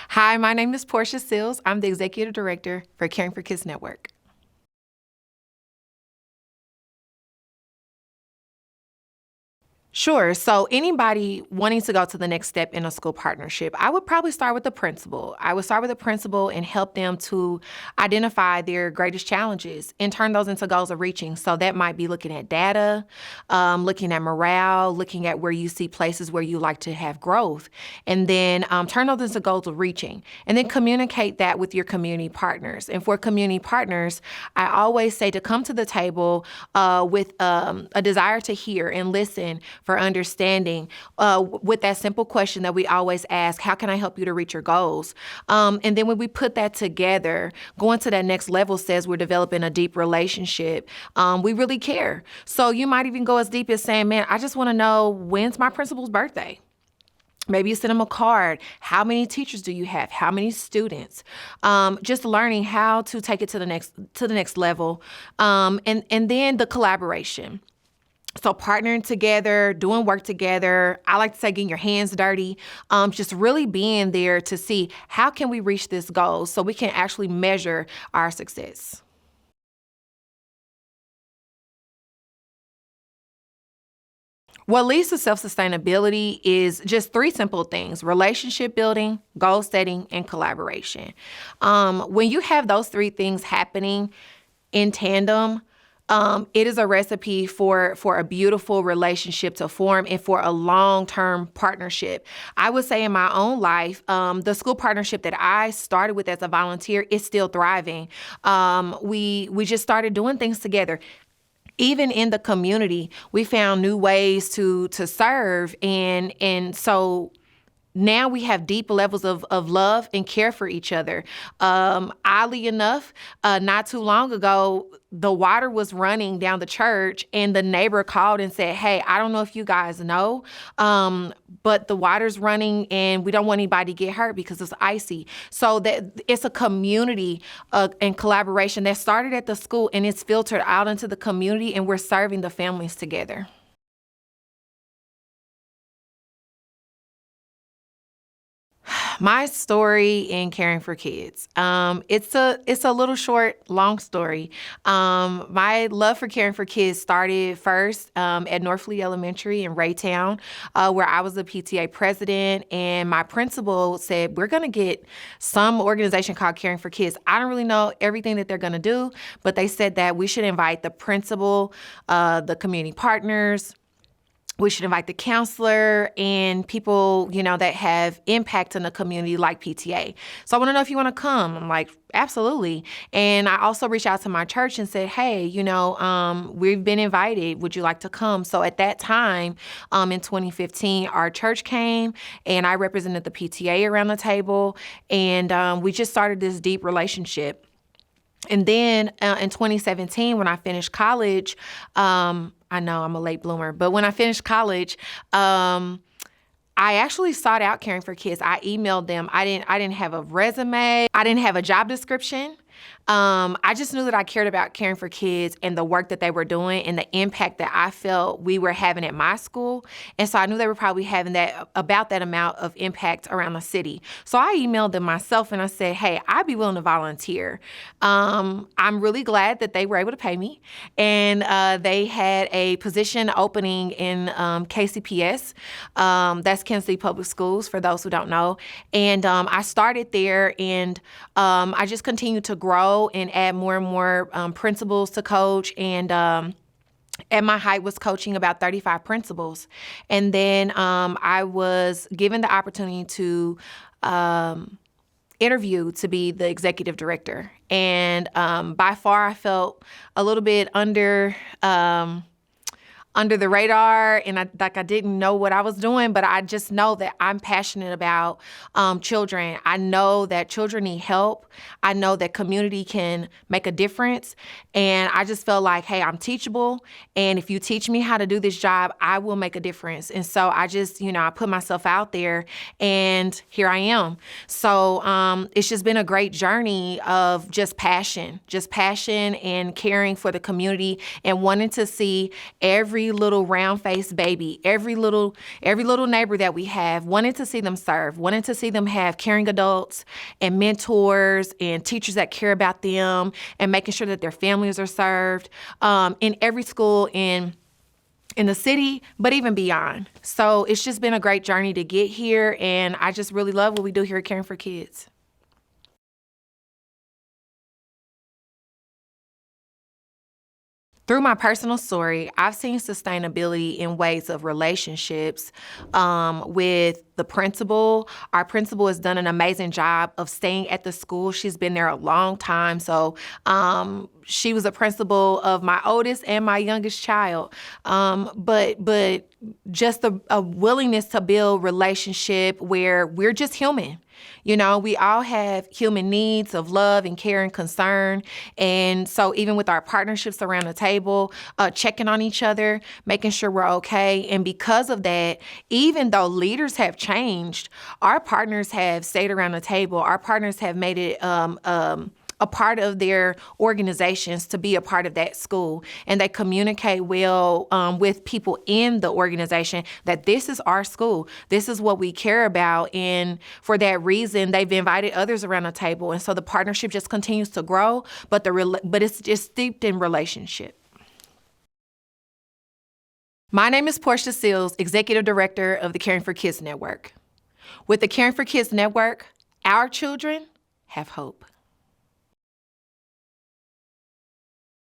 Hi, my name is Porsche Sills. I'm the Executive Director for Caring for Kids Network. Sure. So anybody wanting to go to the next step in a school partnership, I would probably start with the principal. I would start with the principal and help them to identify their greatest challenges and turn those into goals of reaching. So that might be looking at data, looking at morale, looking at where you see places where you like to have growth, and then turn those into goals of reaching. And then communicate that with your community partners. And for community partners, I always say to come to the table with a desire to hear and listen for understanding with that simple question that we always ask, how can I help you to reach your goals? And then when we put that together, going to that next level says we're developing a deep relationship. We really care. So you might even go as deep as saying, man, I just want to know when's my principal's birthday. Maybe you send them a card. How many teachers do you have? How many students? Just learning how to take it to the next level. And then the collaboration. So partnering together, doing work together. I like to say getting your hands dirty, just really being there to see how can we reach this goal so we can actually measure our success. What leads to self-sustainability is just three simple things: relationship building, goal setting, and collaboration. When you have those three things happening in tandem, it is a recipe for a beautiful relationship to form and for a long-term partnership. I would say in my own life, the school partnership that I started with as a volunteer is still thriving. We just started doing things together. Even in the community, we found new ways to serve, and so now we have deep levels of love and care for each other. Oddly enough, not too long ago, the water was running down the church and the neighbor called and said, hey, I don't know if you guys know, but the water's running and we don't want anybody to get hurt because it's icy. So that it's a community and collaboration that started at the school and it's filtered out into the community, and we're serving the families together. My story in caring for kids. It's a little short, long story. My love for caring for kids started first at Northfleet Elementary in Raytown, where I was the PTA president, and my principal said, we're gonna get some organization called Caring for Kids. I don't really know everything that they're gonna do, but they said that we should invite the principal, the community partners, we should invite the counselor and people, that have impact in the community like PTA. So I want to know if you want to come. I'm like, absolutely. And I also reached out to my church and said, hey, we've been invited. Would you like to come? So at that time, in 2015, our church came and I represented the PTA around the table. And we just started this deep relationship. And then in 2017, when I finished college, I know I'm a late bloomer, but when I finished college, I actually sought out Caring for Kids. I emailed them. I didn't have a resume. I didn't have a job description. I just knew that I cared about caring for kids and the work that they were doing and the impact that I felt we were having at my school. And so I knew they were probably having about that amount of impact around the city. So I emailed them myself and I said, hey, I'd be willing to volunteer. I'm really glad that they were able to pay me. And they had a position opening in KCPS. That's Kansas City Public Schools, for those who don't know. And I started there, and I just continued to grow and add more and more principals to coach. And at my height was coaching about 35 principals. And then I was given the opportunity to interview to be the executive director. And by far I felt a little bit under the radar, and I didn't know what I was doing, but I just know that I'm passionate about children. I know that children need help. I know that community can make a difference. And I just felt like, hey, I'm teachable. And if you teach me how to do this job, I will make a difference. And so I just, I put myself out there, and here I am. So it's just been a great journey of just passion and caring for the community and wanting to see every every little round-faced baby, every little neighbor that we have, wanting to see them serve, wanting to see them have caring adults and mentors and teachers that care about them, and making sure that their families are served, in every school in the city, but even beyond. So it's just been a great journey to get here, and I just really love what we do here at Caring for Kids. Through my personal story, I've seen sustainability in ways of relationships with the principal. Our principal has done an amazing job of staying at the school. She's been there a long time. So she was a principal of my oldest and my youngest child. But just a willingness to build relationship where we're just human. You know, we all have human needs of love and care and concern. And so even with our partnerships around the table, checking on each other, making sure we're okay. And because of that, even though leaders have changed, our partners have stayed around the table. Our partners have made it a part of their organizations to be a part of that school. And they communicate well with people in the organization that this is our school. This is what we care about. And for that reason, they've invited others around the table. And so the partnership just continues to grow, but it's just steeped in relationship. My name is Porsche Seals, Executive Director of the Caring for Kids Network. With the Caring for Kids Network, our children have hope.